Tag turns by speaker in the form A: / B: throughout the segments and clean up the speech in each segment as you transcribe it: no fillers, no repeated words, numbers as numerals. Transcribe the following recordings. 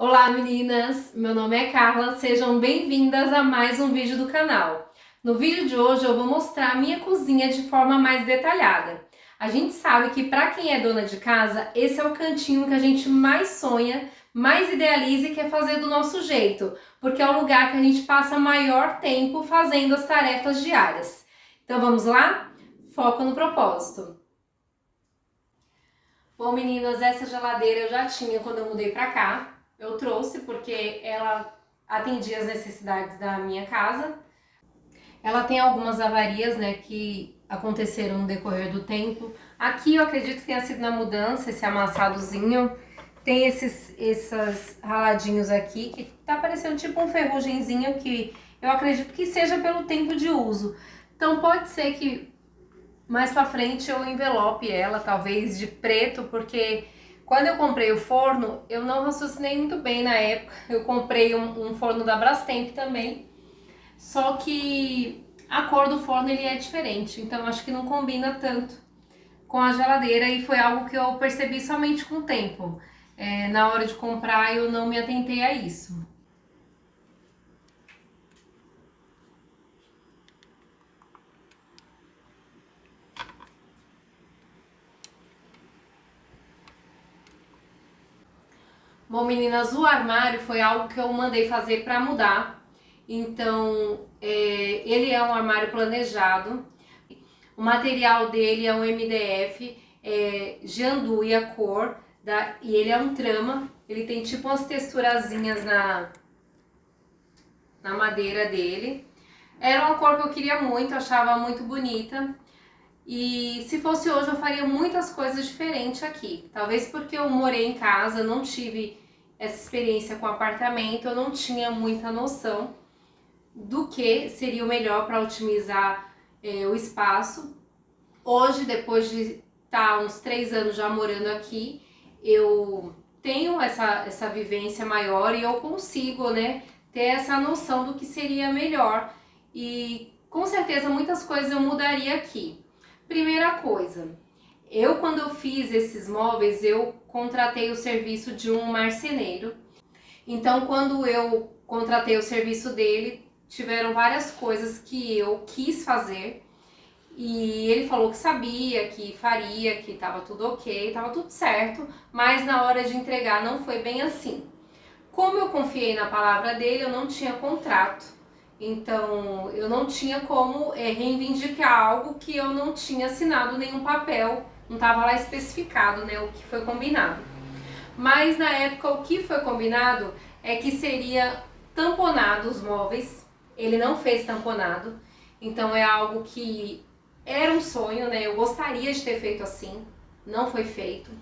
A: Olá meninas, meu nome é Carla, sejam bem-vindas a mais um vídeo do canal. No vídeo de hoje eu vou mostrar a minha cozinha de forma mais detalhada. A gente sabe que para quem é dona de casa, esse é o cantinho que a gente mais sonha, mais idealiza e quer fazer do nosso jeito, porque é o lugar que a gente passa maior tempo fazendo as tarefas diárias. Então vamos lá? Foco no propósito. Bom meninas, essa geladeira eu já tinha quando eu mudei para cá. Eu trouxe porque ela atendia as necessidades da minha casa. Ela tem algumas avarias, né, que aconteceram no decorrer do tempo. Aqui eu acredito que tenha sido na mudança, esse amassadozinho. Tem esses raladinhos aqui, que tá parecendo tipo um ferrugemzinho, que eu acredito que seja pelo tempo de uso. Então pode ser que mais pra frente eu envelope ela, talvez de preto, porque quando eu comprei o forno, eu não raciocinei muito bem na época. Eu comprei um forno da Brastemp também, só que a cor do forno ele é diferente, então acho que não combina tanto com a geladeira e foi algo que eu percebi somente com o tempo. Na hora de comprar eu não me atentei a isso. Bom, meninas, o armário foi algo que eu mandei fazer para mudar. Então, ele é um armário planejado. O material dele é um MDF, Jandu a cor, e ele é um trama. Ele tem tipo umas texturazinhas na madeira dele. Era uma cor que eu queria muito, achava muito bonita. E se fosse hoje eu faria muitas coisas diferentes aqui. Talvez porque eu morei em casa, não tive essa experiência com apartamento, eu não tinha muita noção do que seria o melhor para otimizar o espaço. Hoje, depois de estar uns 3 anos já morando aqui, eu tenho essa vivência maior e eu consigo, né, ter essa noção do que seria melhor. E com certeza muitas coisas eu mudaria aqui. Primeira coisa, quando eu fiz esses móveis, eu contratei o serviço de um marceneiro. Então, quando eu contratei o serviço dele, tiveram várias coisas que eu quis fazer. E ele falou que sabia, que faria, que estava tudo ok, estava tudo certo, mas na hora de entregar não foi bem assim. Como eu confiei na palavra dele, eu não tinha contrato. Então, eu não tinha como reivindicar algo que eu não tinha assinado nenhum papel, não estava lá especificado, né, o que foi combinado. Mas na época o que foi combinado é que seria tamponado os móveis, ele não fez tamponado, então é algo que era um sonho, né, eu gostaria de ter feito assim, não foi feito.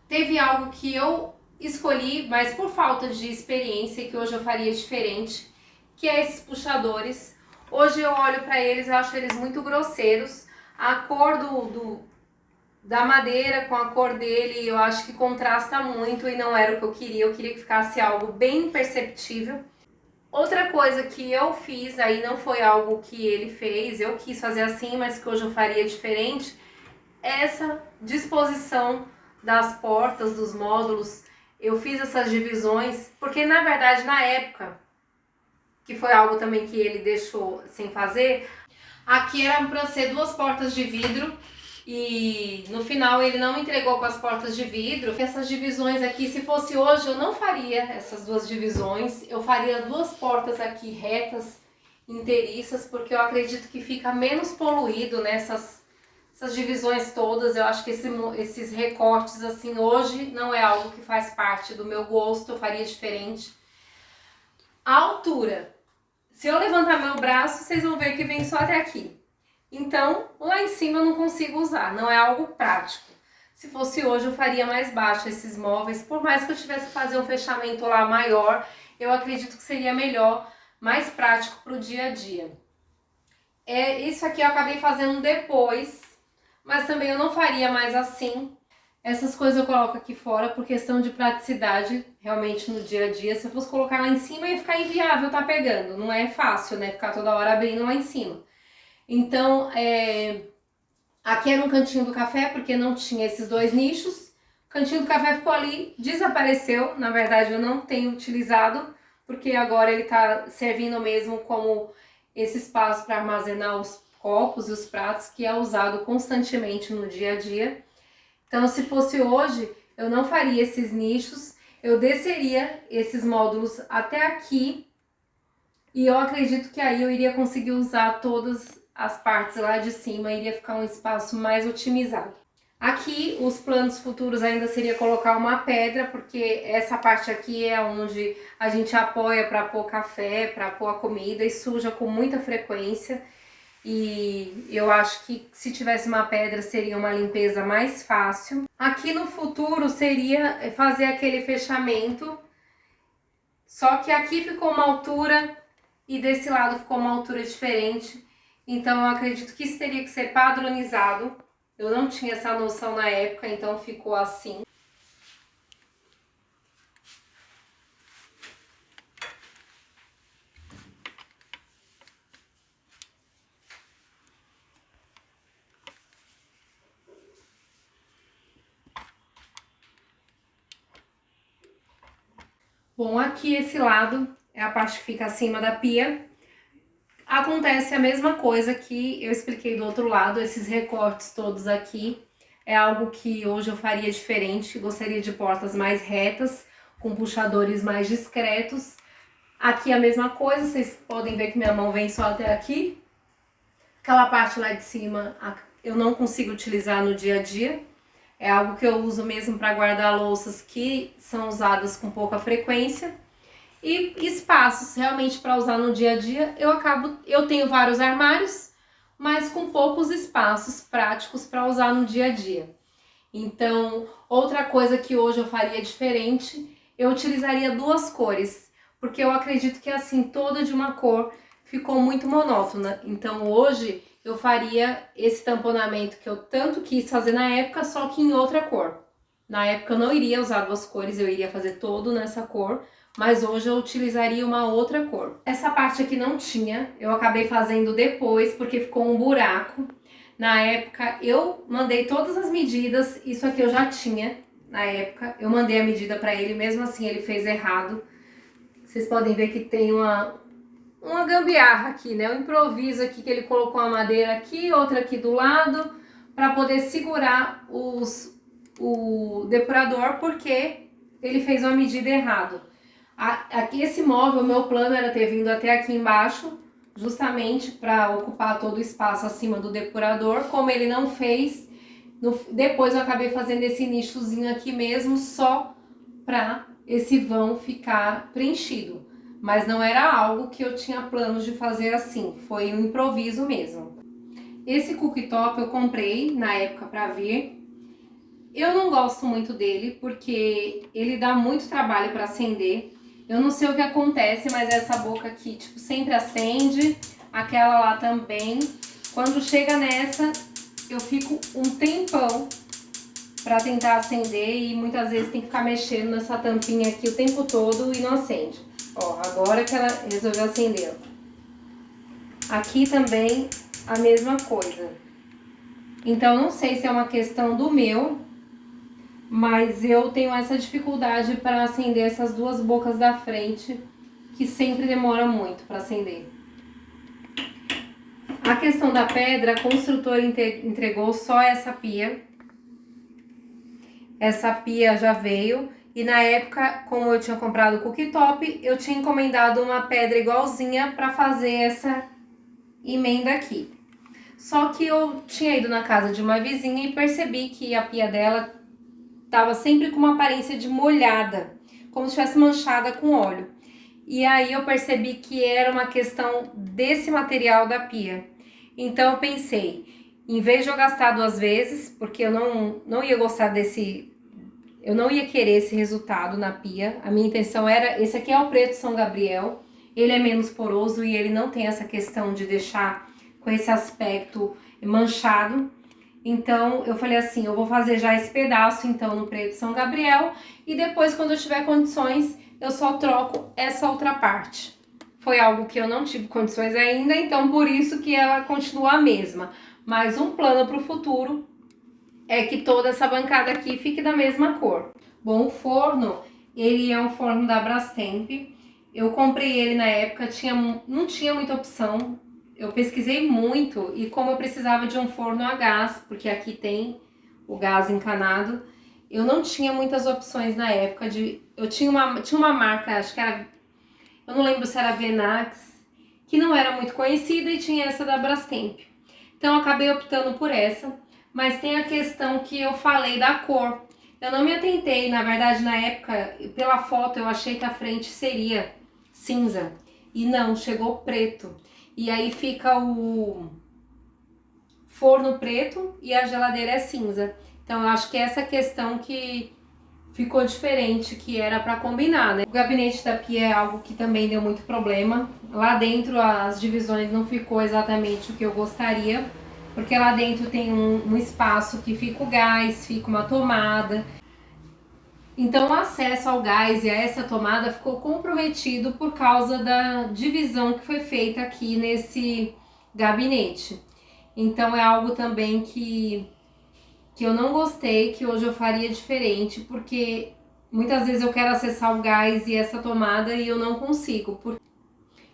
A: Teve algo que eu escolhi, mas por falta de experiência, que hoje eu faria diferente, que é esses puxadores. Hoje eu olho para eles, eu acho eles muito grosseiros. A cor da madeira com a cor dele, eu acho que contrasta muito e não era o que eu queria que ficasse algo bem perceptível. Outra coisa que eu fiz, aí não foi algo que ele fez, eu quis fazer assim, mas que hoje eu faria diferente, é essa disposição das portas, dos módulos. Eu fiz essas divisões, porque na verdade na época, que foi algo também que ele deixou sem fazer, aqui era para ser 2 portas de vidro e no final ele não entregou com as portas de vidro. Essas divisões aqui, se fosse hoje, eu não faria essas 2 divisões, eu faria 2 portas aqui retas, inteiriças, porque eu acredito que fica menos poluído nessas divisões todas. Eu acho que esses recortes assim hoje não é algo que faz parte do meu gosto, eu faria diferente. A altura, se eu levantar meu braço, vocês vão ver que vem só até aqui. Então, lá em cima eu não consigo usar, não é algo prático. Se fosse hoje, eu faria mais baixo esses móveis, por mais que eu tivesse que fazer um fechamento lá maior, eu acredito que seria melhor, mais prático para o dia a dia. Isso aqui eu acabei fazendo depois, mas também eu não faria mais assim. Essas coisas eu coloco aqui fora por questão de praticidade, realmente no dia a dia. Se eu fosse colocar lá em cima, ia ficar inviável tá pegando. Não é fácil, né, ficar toda hora abrindo lá em cima. Então, aqui era um cantinho do café, porque não tinha esses 2 nichos. O cantinho do café ficou ali, desapareceu. Na verdade, eu não tenho utilizado, porque agora ele tá servindo mesmo como esse espaço para armazenar os copos e os pratos, que é usado constantemente no dia a dia. Então, se fosse hoje, eu não faria esses nichos, eu desceria esses módulos até aqui, e eu acredito que aí eu iria conseguir usar todas as partes lá de cima, iria ficar um espaço mais otimizado. Aqui, os planos futuros ainda seria colocar uma pedra, porque essa parte aqui é onde a gente apoia para pôr café, para pôr a comida, e suja com muita frequência. E eu acho que se tivesse uma pedra seria uma limpeza mais fácil. Aqui no futuro seria fazer aquele fechamento, só que aqui ficou uma altura e desse lado ficou uma altura diferente. Então eu acredito que isso teria que ser padronizado. Eu não tinha essa noção na época, então ficou assim. Bom, aqui esse lado é a parte que fica acima da pia. Acontece a mesma coisa que eu expliquei do outro lado, esses recortes todos aqui. É algo que hoje eu faria diferente, gostaria de portas mais retas, com puxadores mais discretos. Aqui a mesma coisa, vocês podem ver que minha mão vem só até aqui. Aquela parte lá de cima eu não consigo utilizar no dia a dia. É algo que eu uso mesmo para guardar louças que são usadas com pouca frequência. E espaços realmente para usar no dia a dia, eu tenho vários armários, mas com poucos espaços práticos para usar no dia a dia. Então, outra coisa que hoje eu faria diferente, eu utilizaria duas cores, porque eu acredito que assim, toda de uma cor ficou muito monótona. Então hoje eu faria esse tamponamento que eu tanto quis fazer na época, só que em outra cor. Na época eu não iria usar duas cores, eu iria fazer todo nessa cor, mas hoje eu utilizaria uma outra cor. Essa parte aqui não tinha, eu acabei fazendo depois porque ficou um buraco. Na época eu mandei todas as medidas, isso aqui eu já tinha na época, eu mandei a medida para ele, mesmo assim ele fez errado. Vocês podem ver que tem uma gambiarra aqui, né? Um improviso aqui que ele colocou a madeira aqui, outra aqui do lado, para poder segurar o depurador, porque ele fez uma medida errada. Aqui esse móvel, meu plano era ter vindo até aqui embaixo, justamente para ocupar todo o espaço acima do depurador. Como ele não fez, depois eu acabei fazendo esse nichozinho aqui mesmo, só para esse vão ficar preenchido. Mas não era algo que eu tinha planos de fazer assim, foi um improviso mesmo. Esse cooktop eu comprei na época para vir. Eu não gosto muito dele porque ele dá muito trabalho para acender. Eu não sei o que acontece, mas essa boca aqui tipo sempre acende, aquela lá também. Quando chega nessa, eu fico um tempão para tentar acender e muitas vezes tem que ficar mexendo nessa tampinha aqui o tempo todo e não acende. Ó, agora que ela resolveu acender. Aqui também a mesma coisa. Então não sei se é uma questão do meu, mas eu tenho essa dificuldade para acender essas duas bocas da frente, que sempre demora muito para acender. A questão da pedra, a construtora entregou só essa pia. Essa pia já veio. E na época, como eu tinha comprado o cooktop, eu tinha encomendado uma pedra igualzinha para fazer essa emenda aqui. Só que eu tinha ido na casa de uma vizinha e percebi que a pia dela estava sempre com uma aparência de molhada, como se estivesse manchada com óleo. E aí eu percebi que era uma questão desse material da pia. Então eu pensei, em vez de eu gastar duas vezes, porque eu não ia gostar desse... Eu não ia querer esse resultado na pia. A minha intenção era... Esse aqui é o preto São Gabriel. Ele é menos poroso e ele não tem essa questão de deixar com esse aspecto manchado. Então, eu falei assim, eu vou fazer já esse pedaço, então, no preto São Gabriel. E depois, quando eu tiver condições, eu só troco essa outra parte. Foi algo que eu não tive condições ainda, então por isso que ela continua a mesma. Mas um plano para o futuro é que toda essa bancada aqui fique da mesma cor. Bom, o forno, ele é um forno da Brastemp. Eu comprei ele na época, não tinha muita opção. Eu pesquisei muito e como eu precisava de um forno a gás, porque aqui tem o gás encanado, eu não tinha muitas opções na época eu tinha uma marca, acho que era, eu não lembro se era Venax, que não era muito conhecida, e tinha essa da Brastemp. Então eu acabei optando por essa, mas tem a questão que eu falei da cor. Eu não me atentei, na verdade, na época, pela foto eu achei que a frente seria cinza, e não, chegou preto. E aí fica o forno preto e a geladeira é cinza. Então eu acho que essa questão que ficou diferente, que era para combinar, né? O gabinete da pia é algo que também deu muito problema. Lá dentro as divisões não ficou exatamente o que eu gostaria, porque lá dentro tem um espaço que fica o gás, fica uma tomada. Então o acesso ao gás e a essa tomada ficou comprometido por causa da divisão que foi feita aqui nesse gabinete. Então é algo também que eu não gostei, que hoje eu faria diferente, porque muitas vezes eu quero acessar o gás e essa tomada e eu não consigo.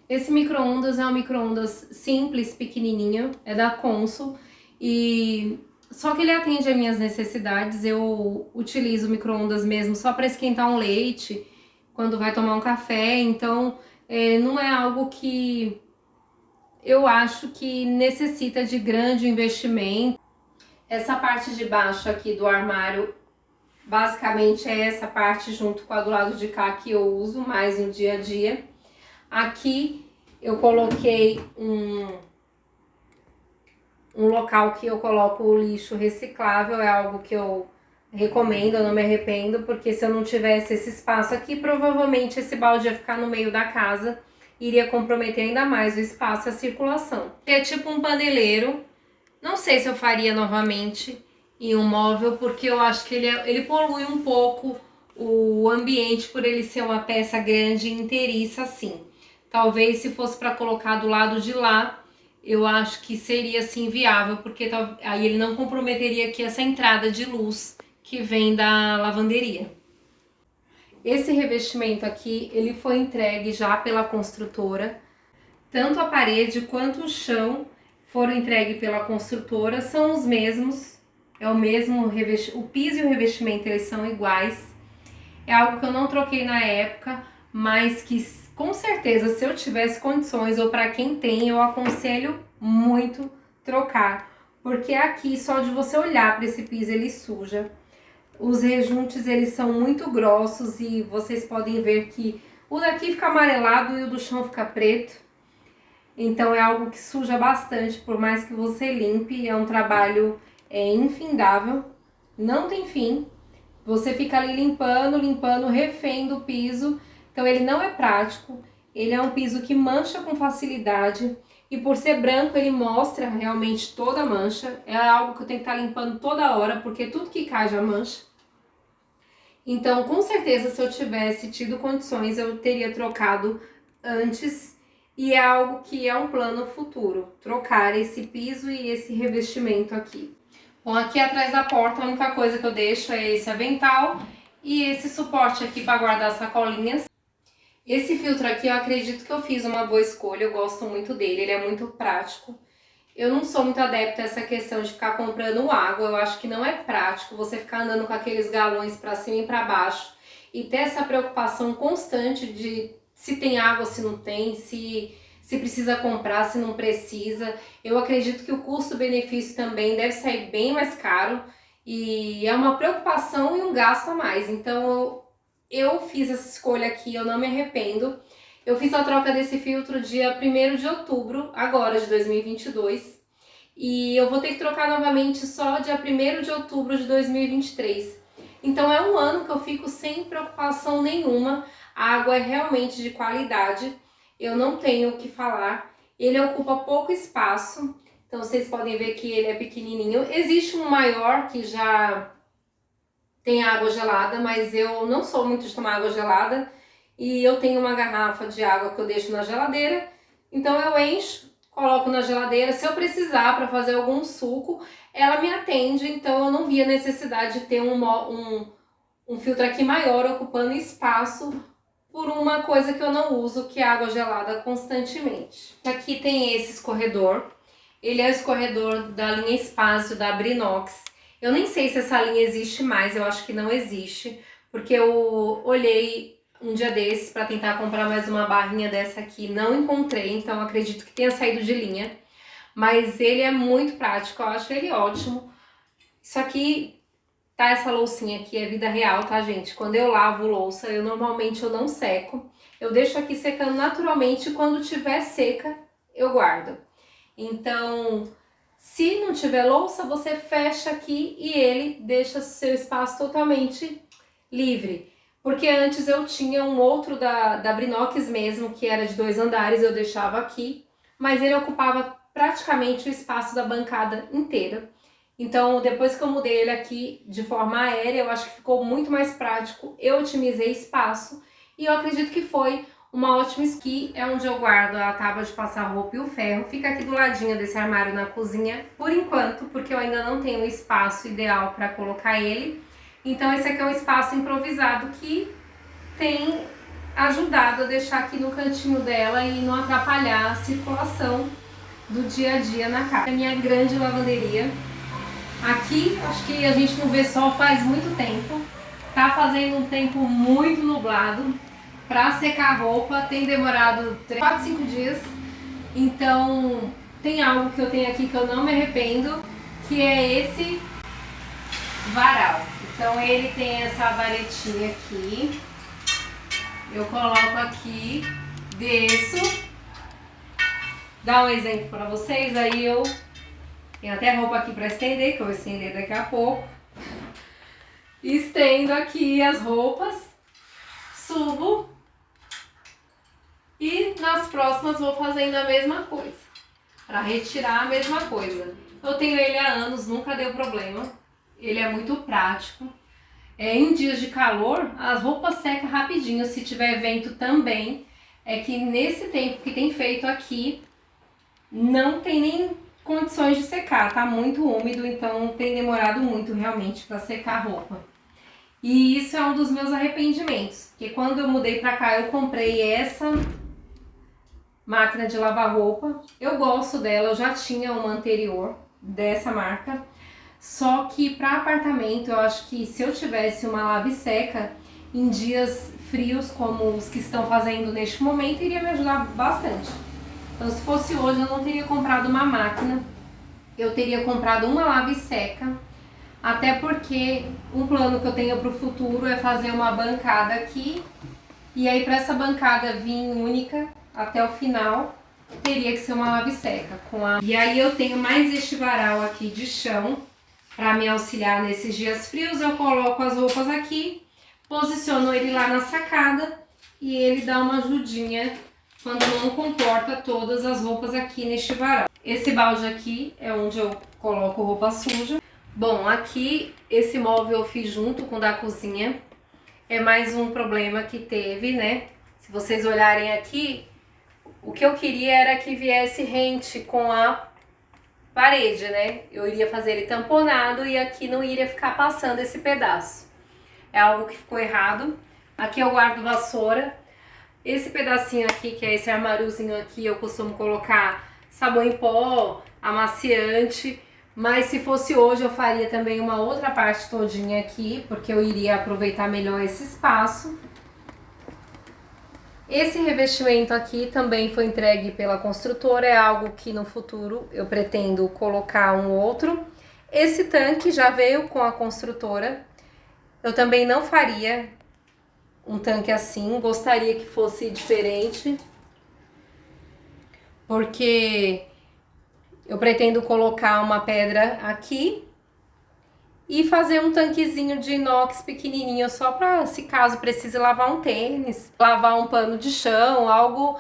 A: Esse micro-ondas é um micro-ondas simples, pequenininho, é da Consul, e só que ele atende às minhas necessidades. Eu utilizo o micro-ondas mesmo só para esquentar um leite, quando vai tomar um café, então não é algo que eu acho que necessita de grande investimento. Essa parte de baixo aqui do armário, basicamente é essa parte junto com a do lado de cá que eu uso mais no dia a dia. Aqui eu coloquei um local que eu coloco o lixo reciclável, é algo que eu recomendo, eu não me arrependo, porque se eu não tivesse esse espaço aqui, provavelmente esse balde ia ficar no meio da casa, iria comprometer ainda mais o espaço e a circulação. É tipo um paneleiro, não sei se eu faria novamente em um móvel, porque eu acho que ele polui um pouco o ambiente por ele ser uma peça grande e inteiriça assim. Talvez se fosse para colocar do lado de lá, eu acho que seria assim viável, porque aí ele não comprometeria aqui essa entrada de luz que vem da lavanderia. Esse revestimento aqui, ele foi entregue já pela construtora. Tanto a parede quanto o chão foram entregues pela construtora, são os mesmos. É o mesmo revestimento, o piso e o revestimento eles são iguais. É algo que eu não troquei na época, mas que com certeza se eu tivesse condições, ou para quem tem, eu aconselho muito trocar. Porque aqui só de você olhar para esse piso ele suja. Os rejuntes eles são muito grossos e vocês podem ver que o daqui fica amarelado e o do chão fica preto. Então é algo que suja bastante, por mais que você limpe, é um trabalho infindável, não tem fim. Você fica ali limpando, refém do piso, então ele não é prático, ele é um piso que mancha com facilidade, e por ser branco ele mostra realmente toda a mancha, é algo que eu tenho que estar limpando toda hora, porque tudo que cai já mancha. Então com certeza se eu tivesse tido condições eu teria trocado antes, e é algo que é um plano futuro, trocar esse piso e esse revestimento aqui. Bom, aqui atrás da porta a única coisa que eu deixo é esse avental e esse suporte aqui para guardar sacolinhas. Esse filtro aqui eu acredito que eu fiz uma boa escolha, eu gosto muito dele, ele é muito prático. Eu não sou muito adepta a essa questão de ficar comprando água, eu acho que não é prático você ficar andando com aqueles galões para cima e para baixo e ter essa preocupação constante de se tem água, se não tem, se precisa comprar, se não precisa. Eu acredito que o custo-benefício também deve sair bem mais caro e é uma preocupação e um gasto a mais. Então eu fiz essa escolha aqui, eu não me arrependo. Eu fiz a troca desse filtro dia 1º de outubro, agora de 2022, e eu vou ter que trocar novamente só dia 1º de outubro de 2023. Então é um ano que eu fico sem preocupação nenhuma, a água é realmente de qualidade, eu não tenho o que falar, ele ocupa pouco espaço, então vocês podem ver que ele é pequenininho. Existe um maior que já tem água gelada, mas eu não sou muito de tomar água gelada, e eu tenho uma garrafa de água que eu deixo na geladeira, então eu encho, coloco na geladeira. Se eu precisar para fazer algum suco, ela me atende, então eu não via necessidade de ter um filtro aqui maior ocupando espaço por uma coisa que eu não uso, que é água gelada constantemente. Aqui tem esse escorredor, ele é o escorredor da linha Espaço da Brinox. Eu nem sei se essa linha existe mais, eu acho que não existe, porque eu olhei um dia desses para tentar comprar mais uma barrinha dessa aqui, não encontrei, então acredito que tenha saído de linha. Mas ele é muito prático, eu acho ele ótimo. Isso aqui, tá, essa loucinha aqui é vida real, tá, gente? Quando eu lavo louça, normalmente eu não seco. Eu deixo aqui secando naturalmente e quando tiver seca, eu guardo. Então, se não tiver louça, você fecha aqui e ele deixa seu espaço totalmente livre. Porque antes eu tinha um outro da Brinox mesmo, que era de 2 andares, eu deixava aqui, mas ele ocupava praticamente o espaço da bancada inteira. Então, depois que eu mudei ele aqui de forma aérea, eu acho que ficou muito mais prático, eu otimizei espaço e eu acredito que foi uma ótima esqui. É onde eu guardo a tábua de passar roupa e o ferro, fica aqui do ladinho desse armário na cozinha, por enquanto, porque eu ainda não tenho o espaço ideal para colocar ele. Então esse aqui é um espaço improvisado que tem ajudado a deixar aqui no cantinho dela e não atrapalhar a circulação do dia a dia na casa. A minha grande lavanderia. Aqui acho que a gente não vê sol faz muito tempo. Tá fazendo um tempo muito nublado. Para secar a roupa tem demorado 4, 5 dias. Então tem algo que eu tenho aqui que eu não me arrependo, que é esse varal. Então ele tem essa varetinha aqui, eu coloco aqui, desço, dá um exemplo para vocês, aí eu tenho até roupa aqui para estender, que eu vou estender daqui a pouco, estendo aqui as roupas, subo e nas próximas vou fazendo a mesma coisa, para retirar a mesma coisa. Eu tenho ele há anos, nunca deu problema. Ele é muito prático. Em dias de calor, as roupas secam rapidinho. Se tiver vento também. É que nesse tempo que tem feito aqui, não tem nem condições de secar. Tá muito úmido, então tem demorado muito realmente para secar a roupa. E isso é um dos meus arrependimentos. Porque quando eu mudei para cá, eu comprei essa máquina de lavar roupa. Eu gosto dela, eu já tinha uma anterior dessa marca. Só que para apartamento, eu acho que se eu tivesse uma lave-seca em dias frios como os que estão fazendo neste momento, iria me ajudar bastante. Então, se fosse hoje, eu não teria comprado uma máquina, eu teria comprado uma lave-seca, até porque um plano que eu tenho para o futuro é fazer uma bancada aqui, e aí para essa bancada vir única até o final, teria que ser uma lave-seca. E aí eu tenho mais este varal aqui de chão, para me auxiliar nesses dias frios. Eu coloco as roupas aqui, posiciono ele lá na sacada e ele dá uma ajudinha quando não comporta todas as roupas aqui neste varal. Esse balde aqui é onde eu coloco roupa suja. Bom, aqui esse móvel eu fiz junto com o da cozinha. É mais um problema que teve, né? Se vocês olharem aqui, o que eu queria era que viesse rente com a parede, né? Eu iria fazer ele tamponado e aqui não iria ficar passando esse pedaço. É algo que ficou errado. Aqui eu guardo vassoura. Esse pedacinho aqui, que é esse armáriozinho aqui, eu costumo colocar sabão em pó, amaciante. Mas se fosse hoje eu faria também uma outra parte todinha aqui, porque eu iria aproveitar melhor esse espaço. Esse revestimento aqui também foi entregue pela construtora, é algo que no futuro eu pretendo colocar um outro. Esse tanque já veio com a construtora, eu também não faria um tanque assim, gostaria que fosse diferente, porque eu pretendo colocar uma pedra aqui e fazer um tanquezinho de inox pequenininho só para, se caso precise lavar um tênis, lavar um pano de chão, algo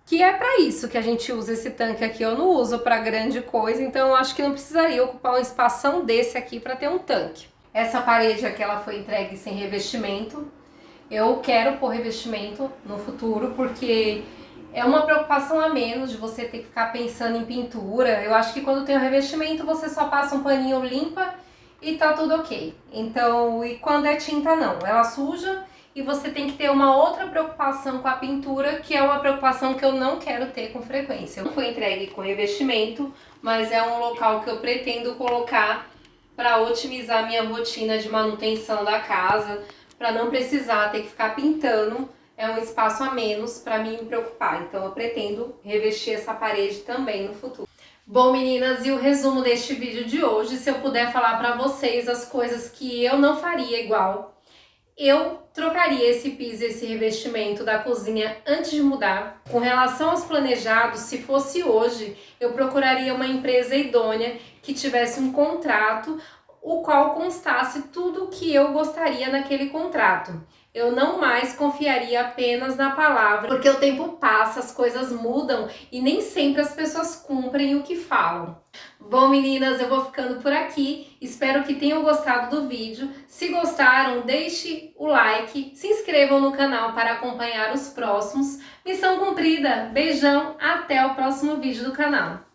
A: que é para isso que a gente usa esse tanque aqui. Eu não uso para grande coisa, então eu acho que não precisaria ocupar um espação desse aqui para ter um tanque. Essa parede aqui ela foi entregue sem revestimento. Eu quero pôr revestimento no futuro porque É uma preocupação a menos de você ter que ficar pensando em pintura. Eu acho que quando tem o revestimento você só passa um paninho limpa e tá tudo ok. Então, e quando é tinta não, ela suja e você tem que ter uma outra preocupação com a pintura, que é uma preocupação que eu não quero ter com frequência. Não foi entregue com revestimento, mas é um local que eu pretendo colocar para otimizar minha rotina de manutenção da casa, para não precisar ter que ficar pintando. É um espaço a menos para mim me preocupar, então eu pretendo revestir essa parede também no futuro. Bom, meninas, e o resumo deste vídeo de hoje, se eu puder falar para vocês as coisas que eu não faria igual, eu trocaria esse piso e esse revestimento da cozinha antes de mudar. Com relação aos planejados, se fosse hoje, eu procuraria uma empresa idônea que tivesse um contrato, o qual constasse tudo o que eu gostaria naquele contrato. Eu não mais confiaria apenas na palavra, porque o tempo passa, as coisas mudam e nem sempre as pessoas cumprem o que falam. Bom, meninas, eu vou ficando por aqui. Espero que tenham gostado do vídeo. Se gostaram, deixe o like, se inscrevam no canal para acompanhar os próximos. Missão cumprida! Beijão, até o próximo vídeo do canal.